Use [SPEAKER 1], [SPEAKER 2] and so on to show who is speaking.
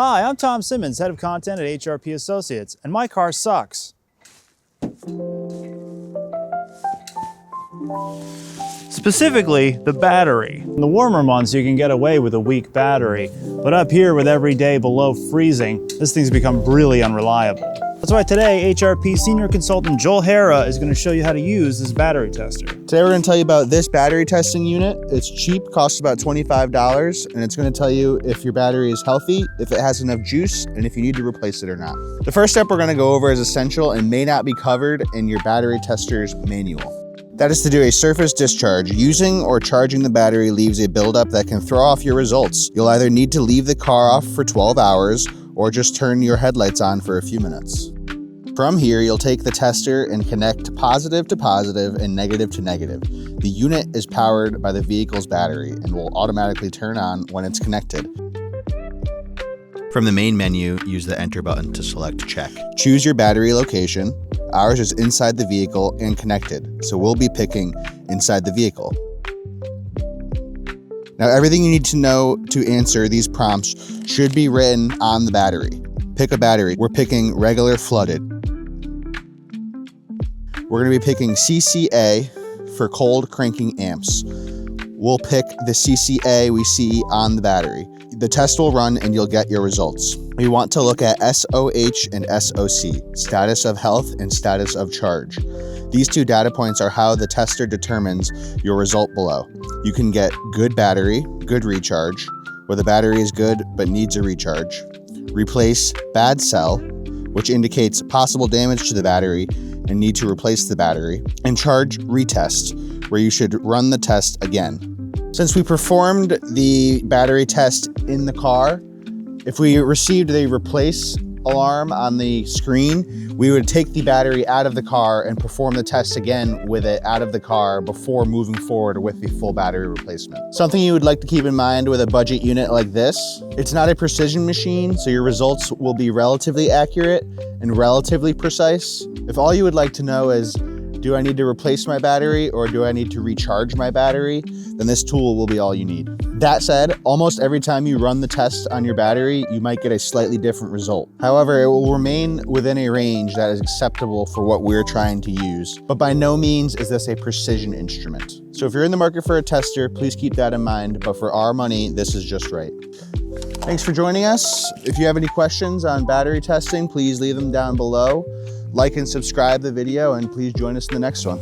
[SPEAKER 1] Hi, I'm Tom Simmons, Head of Content at HRP Associates, and my car sucks. Specifically, the battery. In the warmer months, you can get away with a weak battery, but up here with every day below freezing, this thing's become really unreliable. That's why today, HRP Senior Consultant Joel Hara is going to show you how to use this battery tester.
[SPEAKER 2] Today we're going to tell you about this battery testing unit. It's cheap, costs about $25, and it's going to tell you if your battery is healthy, if it has enough juice, and if you need to replace it or not. The first step we're going to go over is essential and may not be covered in your battery tester's manual. That is to do a surface discharge. Using or charging the battery leaves a buildup that can throw off your results. You'll either need to leave the car off for 12 hours or just turn your headlights on for a few minutes. From here, you'll take the tester and connect positive to positive and negative to negative. The unit is powered by the vehicle's battery and will automatically turn on when it's connected. From the main menu, use the enter button to select check. Choose your battery location. Ours is inside the vehicle and connected, so we'll be picking inside the vehicle. Now, everything you need to know to answer these prompts should be written on the battery. Pick a battery. We're picking regular flooded. We're going to be picking CCA for cold cranking amps. We'll pick the CCA we see on the battery. The test will run and you'll get your results. We want to look at SOH and SOC, status of health and status of charge. These two data points are how the tester determines your result below. You can get good battery, good recharge, where the battery is good but needs a recharge. Replace bad cell, which indicates possible damage to the battery and need to replace the battery. And charge retest, where you should run the test again. Since we performed the battery test in the car, if we received the replace alarm on the screen, we would take the battery out of the car and perform the test again with it out of the car before moving forward with the full battery replacement. Something you would like to keep in mind with a budget unit like this, it's not a precision machine, so your results will be relatively accurate and relatively precise. If all you would like to know is, do I need to replace my battery or do I need to recharge my battery? Then this tool will be all you need. That said, almost every time you run the test on your battery, you might get a slightly different result. However, it will remain within a range that is acceptable for what we're trying to use. But by no means is this a precision instrument. So if you're in the market for a tester, please keep that in mind. But for our money, this is just right. Thanks for joining us. If you have any questions on battery testing, please leave them down below. Like and subscribe the video, and please join us in the next one.